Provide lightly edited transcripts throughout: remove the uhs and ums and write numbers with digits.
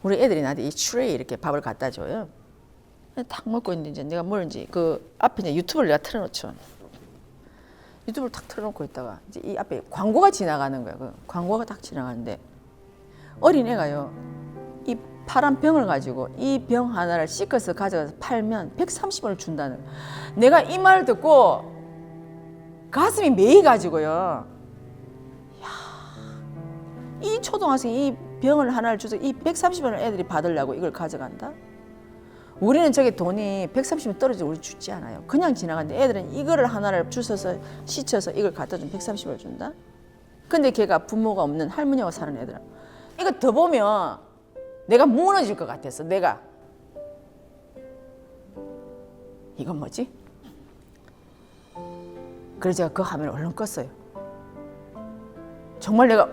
우리 애들이 나한테 이 트레이 이렇게 밥을 갖다 줘요. 딱 먹고 있는데 이제 내가 뭐든지 그 앞에 이제 유튜브를 내가 틀어놓죠. 유튜브를 탁 틀어놓고 있다가 이제 이 앞에 광고가 지나가는 거야. 그 광고가 딱 지나가는데 어린 애가요. 이 파란 병을 가지고 이 병 하나를 씻어서 가져가서 팔면 130원을 준다는 거야. 내가 이 말 듣고 가슴이 메이가지고요. 이 초등학생이 이 병을 하나를 줘서 이 130원을 애들이 받으려고 이걸 가져간다? 우리는 저게 돈이 130원 떨어져 우리 주지 않아요. 그냥 지나가는데 애들은 이거를 하나를 주워서 씻어서 이걸 갖다 주면 130원을 준다? 근데 걔가 부모가 없는 할머니하고 사는 애들은 이거 더 보면 내가 무너질 것 같았어. 내가 이건 뭐지? 그래서 제가 그 화면을 얼른 껐어요. 정말 내가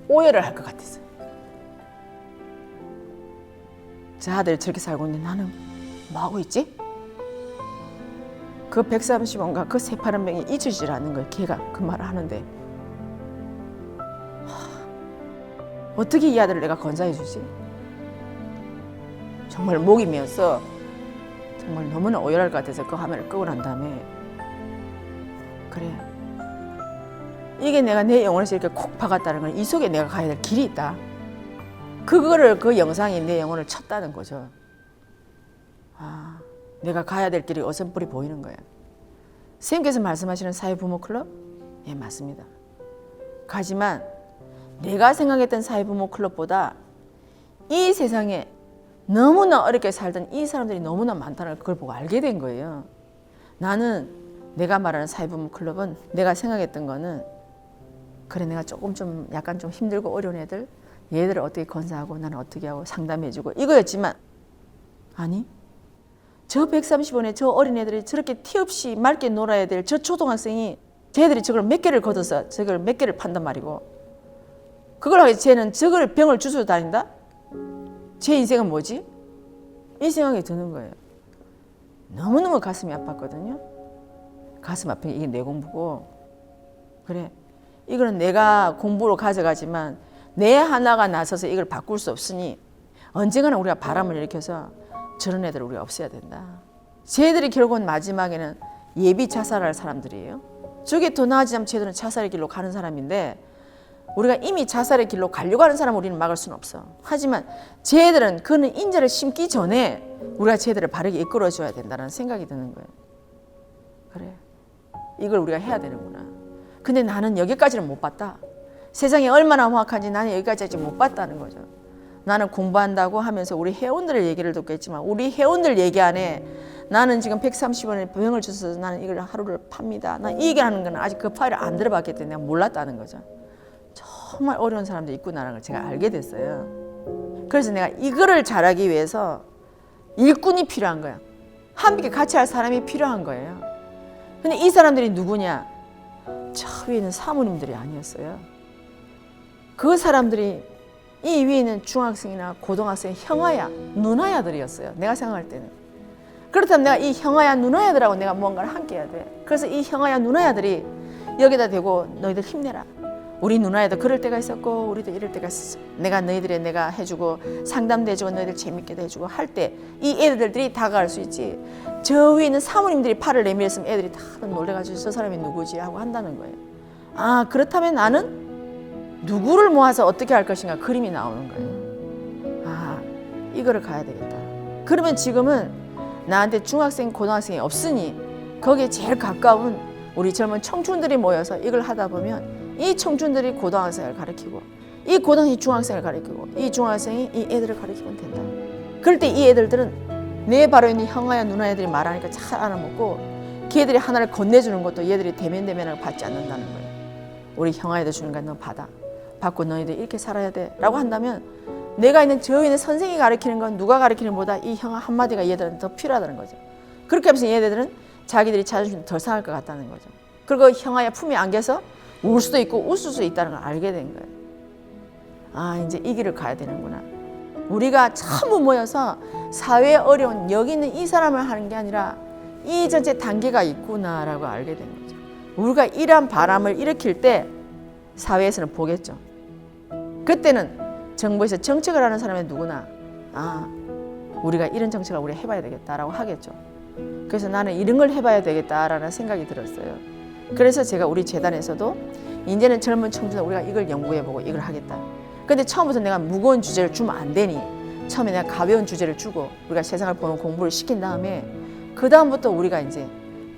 오해를 할 것 같았어요. 저 아들이 저렇게 살고 있는데 나는 뭐하고 있지? 그 130원과 그 새파란 병이 잊혀지질 않는 거예요. 걔가 그 말을 하는데 어떻게 이 아들을 내가 건사해 주지? 정말 목이 메어서 정말 너무나 오열할 것 같아서 그 화면을 끄고 난 다음에 그래, 이게 내가 내 영혼에서 이렇게 콕 박았다는 건 이 속에 내가 가야 될 길이 있다. 그거를 그 영상이 내 영혼을 쳤다는 거죠. 아, 내가 가야 될 길이 어선불이 보이는 거야. 선생님께서 말씀하시는 사회부모 클럽? 예, 맞습니다. 하지만 내가 생각했던 사회부모 클럽보다 이 세상에 너무나 어렵게 살던 이 사람들이 너무나 많다는 걸 그걸 보고 알게 된 거예요. 나는 내가 말하는 사회부모 클럽은 내가 생각했던 거는 그래, 내가 조금 좀 약간 좀 힘들고 어려운 애들, 얘들을 어떻게 건사하고 나는 어떻게 하고 상담해주고 이거였지만 아니, 저 130원에 저 어린애들이 저렇게 티 없이 맑게 놀아야 될 저 초등학생이 쟤들이 저걸 몇 개를 걷어서 저걸 몇 개를 판단 말이고 그걸 하기 쟤는 저걸 병을 주워 다닌다? 제 인생은 뭐지? 이 생각이 드는 거예요. 너무너무 가슴이 아팠거든요. 가슴 아픈 게 이게 내 공부고 그래, 이거는 내가 공부로 가져가지만 내 하나가 나서서 이걸 바꿀 수 없으니 언젠가는 우리가 바람을 일으켜서 저런 애들을 우리가 없애야 된다. 쟤들이 결국은 마지막에는 예비 자살할 사람들이에요. 저게 더 나아지면 쟤들은 자살의 길로 가는 사람인데 우리가 이미 자살의 길로 가려고 하는 사람을 우리는 막을 수는 없어. 하지만 쟤들은 그는 인자를 심기 전에 우리가 쟤들을 바르게 이끌어줘야 된다는 생각이 드는 거예요. 그래, 이걸 우리가 해야 되는구나. 근데 나는 여기까지는 못 봤다. 세상이 얼마나 험악한지 나는 여기까지 아직 못 봤다는 거죠. 나는 공부한다고 하면서 우리 회원들의 얘기를 듣고 있지만 우리 회원들 얘기 안에 나는 지금 130원에 병을 주셔서 나는 이걸 하루를 팝니다. 난 이 얘기하는 건 아직 그 파일을 안 들어봤기 때문에 내가 몰랐다는 거죠. 정말 어려운 사람들이 있구나라는 걸 제가 알게 됐어요. 그래서 내가 이거를 잘하기 위해서 일꾼이 필요한 거야. 함께 같이 할 사람이 필요한 거예요. 근데 이 사람들이 누구냐? 저 위에 있는 사모님들이 아니었어요. 그 사람들이 이 위에 있는 중학생이나 고등학생 형아야, 누나야들이었어요. 내가 생각할 때는. 그렇다면 내가 이 형아야, 누나야들하고 내가 뭔가를 함께 해야 돼. 그래서 이 형아야, 누나야들이 여기다 대고 너희들 힘내라. 우리 누나야도 그럴 때가 있었고 우리도 이럴 때가 있었어. 내가 너희들의 내가 해주고 상담도 해주고 너희들 재밌게도 해주고 할 때 이 애들들이 다가갈 수 있지. 저 위에 있는 사모님들이 팔을 내밀었으면 애들이 다 놀래가지고 저 사람이 누구지 하고 한다는 거예요. 아, 그렇다면 나는 누구를 모아서 어떻게 할 것인가 그림이 나오는 거예요. 아, 이거를 가야 되겠다. 그러면 지금은 나한테 중학생, 고등학생이 없으니 거기에 제일 가까운 우리 젊은 청춘들이 모여서 이걸 하다 보면 이 청춘들이 고등학생을 가르치고 이 고등학생이 중학생을 가르치고 이 중학생이 이 애들을 가르치면 된다. 그럴 때 이 애들들은 내 바로 있는 형아야 누나 애들이 말하니까 잘 알아먹고 걔들이 하나를 건네주는 것도 얘들이 대면대면을 받지 않는다는 거예요. 우리 형아애들 주는 거 너 받아. 받고 너희들 이렇게 살아야 돼 라고 한다면 내가 있는 저 있는 선생이 가르치는 건 누가 가르치는 것보다 이 형아 한마디가 얘들한테 더 필요하다는 거죠. 그렇게 하면서 얘네들은 자기들이 자존심이 덜 상할 것 같다는 거죠. 그리고 형아의 품에 안겨서 울 수도 있고 웃을 수도 있다는 걸 알게 된 거예요. 아, 이제 이 길을 가야 되는구나. 우리가 전부 모여서 사회에 어려운 여기 있는 이 사람을 하는 게 아니라 이 전체 단계가 있구나라고 알게 된 거죠. 우리가 이러한 바람을 일으킬 때 사회에서는 보겠죠. 그때는 정부에서 정책을 하는 사람이 누구나 아, 우리가 이런 정책을 우리 해봐야 되겠다라고 하겠죠. 그래서 나는 이런 걸 해봐야 되겠다라는 생각이 들었어요. 그래서 제가 우리 재단에서도 이제는 젊은 청중들 우리가 이걸 연구해보고 이걸 하겠다. 근데 처음부터 내가 무거운 주제를 주면 안 되니 처음에 내가 가벼운 주제를 주고 우리가 세상을 보는 공부를 시킨 다음에 그 다음부터 우리가 이제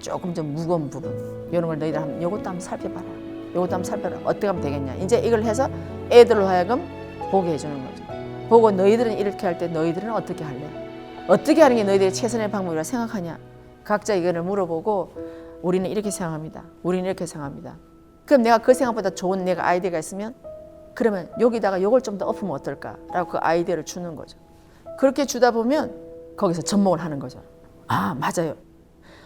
조금 좀 무거운 부분 이런 걸 너희들 한번 이것도 한번 살펴봐라. 이것도 한번 살펴봐라. 어떻게 하면 되겠냐. 이제 이걸 해서 애들로 하여금 보게 해주는 거죠. 보고 너희들은 이렇게 할 때 너희들은 어떻게 할래? 어떻게 하는 게 너희들의 최선의 방법이라고 생각하냐. 각자 의견을 물어보고 우리는 이렇게 생각합니다. 우리는 이렇게 생각합니다. 그럼 내가 그 생각보다 좋은 내가 아이디어가 있으면 그러면 여기다가 요걸 좀 더 엎으면 어떨까라고 그 아이디어를 주는 거죠. 그렇게 주다 보면 거기서 접목을 하는 거죠. 아, 맞아요.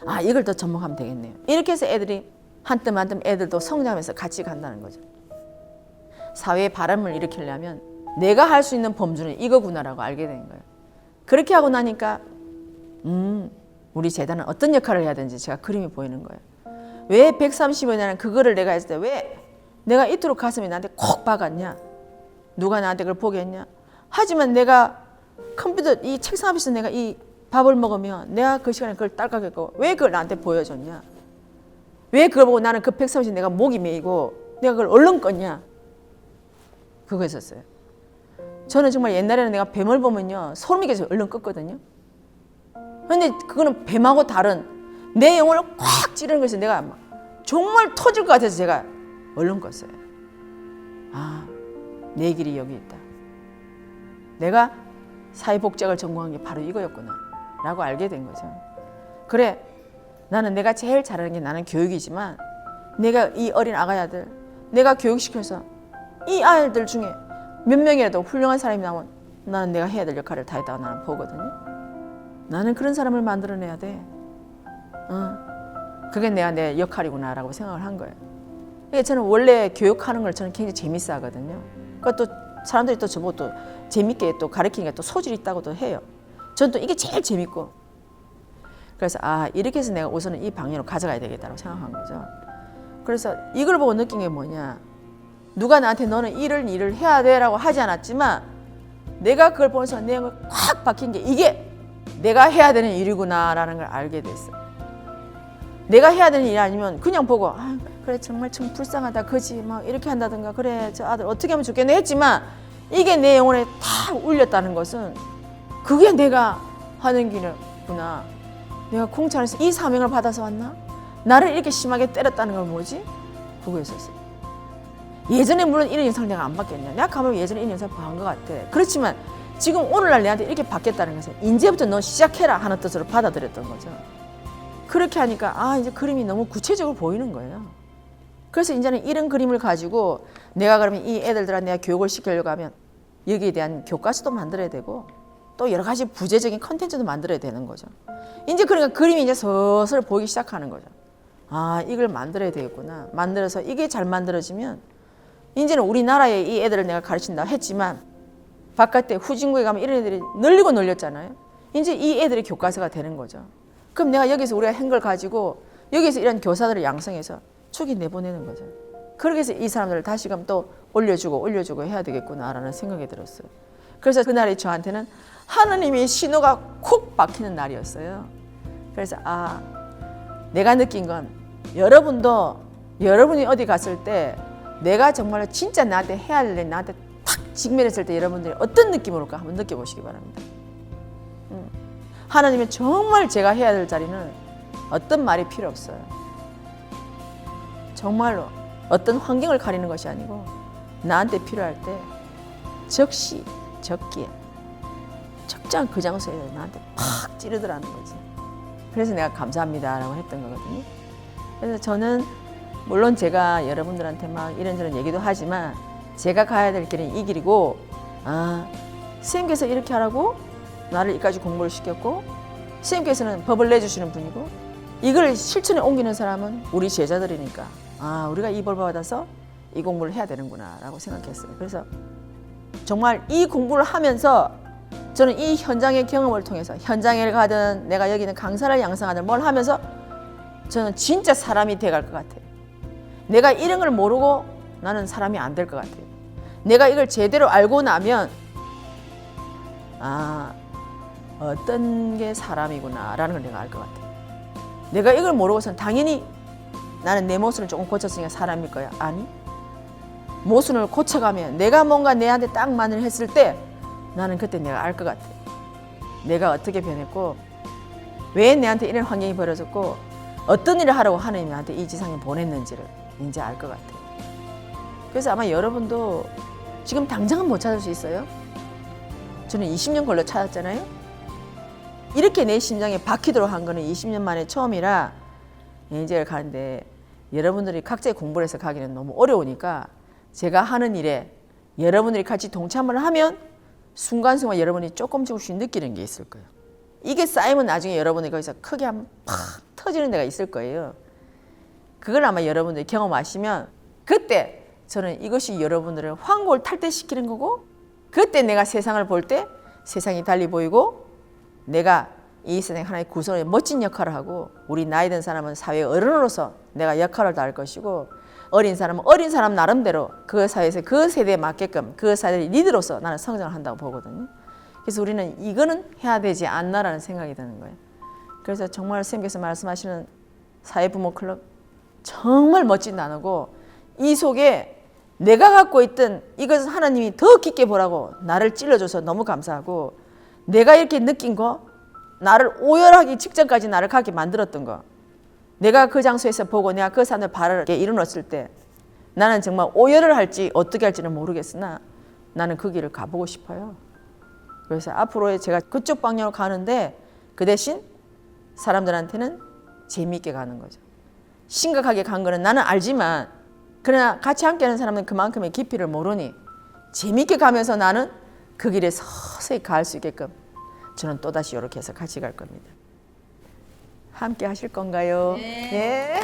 아, 이걸 더 접목하면 되겠네요. 이렇게 해서 애들이 한 뜸 한 뜸 애들도 성장하면서 같이 간다는 거죠. 사회의 바람을 일으키려면 내가 할 수 있는 범주는 이거구나라고 알게 된 거예요. 그렇게 하고 나니까 우리 재단은 어떤 역할을 해야 되는지 제가 그림이 보이는 거예요. 왜 130원이라는 그거를 내가 했을 때 왜 내가 이토록 가슴이 나한테 콕 박았냐. 누가 나한테 그걸 보게 했냐. 하지만 내가 컴퓨터 이 책상 앞에서 내가 이 밥을 먹으면 내가 그 시간에 그걸 딸깍했고 왜 그걸 나한테 보여줬냐. 왜 그걸 보고 나는 그 130원 내가 목이 메이고 내가 그걸 얼른 껐냐. 그거였었어요. 저는 정말 옛날에는 내가 뱀을 보면요 소름이 끼쳐서 얼른 껐거든요. 근데 그거는 뱀하고 다른 내 영혼을 꽉 찌르는 것이 내가 정말 터질 것 같아서 제가 얼른 껐어요. 아, 내 길이 여기 있다. 내가 사회복지학을 전공한 게 바로 이거였구나 라고 알게 된 거죠. 그래, 나는 내가 제일 잘하는 게 나는 교육이지만 내가 이 어린 아가야들 내가 교육시켜서 이 아이들 중에 몇 명이라도 훌륭한 사람이 나오면 나는 내가 해야 될 역할을 다 했다고 나는 보거든요. 나는 그런 사람을 만들어내야 돼. 그게 내 역할이구나 라고 생각을 한 거예요. 그러니까 저는 원래 교육하는 걸 저는 굉장히 재밌어 하거든요. 그러니까 또 사람들이 또 저보고 또 재밌게 또 가르치는 게 또 소질이 있다고도 해요. 저는 또 이게 제일 재밌고. 그래서 아, 이렇게 해서 내가 우선은 이 방향으로 가져가야 되겠다고 생각한 거죠. 그래서 이걸 보고 느낀 게 뭐냐. 누가 나한테 너는 일을 해야 돼라고 하지 않았지만 내가 그걸 보면서 내 영을 꽉 박힌 게 이게 내가 해야 되는 일이구나라는 걸 알게 됐어요. 내가 해야 되는 일이 아니면 그냥 보고 아, 그래 정말 참 불쌍하다 그지 막 이렇게 한다든가 그래 저 아들 어떻게 하면 좋겠네 했지만 이게 내 영혼에 다 울렸다는 것은 그게 내가 하는 길이구나. 내가 공차에서 이 사명을 받아서 왔나? 나를 이렇게 심하게 때렸다는 건 뭐지? 그거였었어요. 예전에 물론 이런 영상을 내가 안 받겠냐. 내가 가면 예전에 이런 영상을 본 것 같아. 그렇지만 지금 오늘날 내한테 이렇게 받겠다는 것은 이제부터 너 시작해라 하는 뜻으로 받아들였던 거죠. 그렇게 하니까 아 이제 그림이 너무 구체적으로 보이는 거예요. 그래서 이제는 이런 그림을 가지고 내가 그러면 이 애들한테 내가 교육을 시키려고 하면 여기에 대한 교과서도 만들어야 되고 또 여러 가지 부재적인 컨텐츠도 만들어야 되는 거죠. 이제 그러니까 그림이 이제 슬슬 보이기 시작하는 거죠. 아 이걸 만들어야 되겠구나. 만들어서 이게 잘 만들어지면 이제는 우리나라에 이 애들을 내가 가르친다 했지만 바깥에 후진국에 가면 이런 애들이 늘리고 늘렸잖아요. 이제 이 애들의 교과서가 되는 거죠. 그럼 내가 여기서 우리가 한 걸 가지고 여기서 이런 교사들을 양성해서 초기 내보내는 거죠. 그렇게 해서 이 사람들을 다시금 또 올려주고 해야 되겠구나라는 생각이 들었어요. 그래서 그날이 저한테는 하나님의 신호가 콕 박히는 날이었어요. 그래서 아 내가 느낀 건 여러분이 어디 갔을 때 내가 정말 진짜 나한테 해야 할 일 나한테 탁 직면했을 때 여러분들이 어떤 느낌으로일까 한번 느껴보시기 바랍니다. 하나님은 정말 제가 해야 될 자리는 어떤 말이 필요 없어요. 정말로 어떤 환경을 가리는 것이 아니고 나한테 필요할 때 적시 적기에 적장 그 장소에 나한테 팍 찌르더라는 거지. 그래서 내가 감사합니다라고 했던 거거든요. 그래서 저는 물론 제가 여러분들한테 막 이런저런 얘기도 하지만 제가 가야 될 길은 이 길이고 아 선생님께서 이렇게 하라고 나를 이까지 공부를 시켰고 선생님께서는 법을 내주시는 분이고 이걸 실천에 옮기는 사람은 우리 제자들이니까 아 우리가 이 법을 받아서 이 공부를 해야 되는구나 라고 생각했어요. 그래서 정말 이 공부를 하면서 저는 이 현장의 경험을 통해서 현장에 가든 내가 여기 있는 강사를 양성하든 뭘 하면서 저는 진짜 사람이 돼갈 것 같아요. 내가 이런 걸 모르고 나는 사람이 안 될 것 같아요. 내가 이걸 제대로 알고 나면 아, 어떤 게 사람이구나라는 걸 내가 알 것 같아. 내가 이걸 모르고서는 당연히 나는 내 모순을 조금 고쳤으니까 사람일 거야. 아니, 모순을 고쳐가면 내가 뭔가 내한테 딱 맞는 했을 때 나는 그때 내가 알 것 같아. 내가 어떻게 변했고 왜 내한테 이런 환경이 벌어졌고 어떤 일을 하라고 하나님이 나한테 이 지상에 보냈는지를 이제 알 것 같아. 그래서 아마 여러분도 지금 당장은 못 찾을 수 있어요. 저는 20년 걸려 찾았잖아요. 이렇게 내 심장에 박히도록 한 거는 20년 만에 처음이라 이제 가는데 여러분들이 각자의 공부를 해서 가기는 너무 어려우니까 제가 하는 일에 여러분들이 같이 동참을 하면 순간순간 여러분이 조금씩 느끼는 게 있을 거예요. 이게 쌓이면 나중에 여러분이 거기서 크게 한번 팍 터지는 데가 있을 거예요. 그걸 아마 여러분들이 경험하시면 그때 저는 이것이 여러분들을 환골 탈퇴시키는 거고 그때 내가 세상을 볼 때 세상이 달리 보이고 내가 이 세상에 하나의 구성의 멋진 역할을 하고 우리 나이 든 사람은 사회의 어른으로서 내가 역할을 다할 것이고 어린 사람은 어린 사람 나름대로 그 사회에서 그 세대에 맞게끔 그 사회의 리더로서 나는 성장을 한다고 보거든요. 그래서 우리는 이거는 해야 되지 않나라는 생각이 드는 거예요. 그래서 정말 선생님께서 말씀하시는 사회부모 클럽 정말 멋진 단어고 이 속에 내가 갖고 있던 이것은 하나님이 더 깊게 보라고 나를 찔러줘서 너무 감사하고 내가 이렇게 느낀 거 나를 오열하기 직전까지 나를 가게 만들었던 거 내가 그 장소에서 보고 내가 그 산을 바르게 일어났을 때 나는 정말 오열을 할지 어떻게 할지는 모르겠으나 나는 그 길을 가보고 싶어요. 그래서 앞으로 제가 그쪽 방향으로 가는데 그 대신 사람들한테는 재미있게 가는 거죠. 심각하게 간 거는 나는 알지만 그러나 같이 함께하는 사람은 그만큼의 깊이를 모르니 재미있게 가면서 나는 그 길에 서서히 갈 수 있게끔 저는 또다시 이렇게 해서 같이 갈 겁니다. 함께 하실 건가요? 네. 네.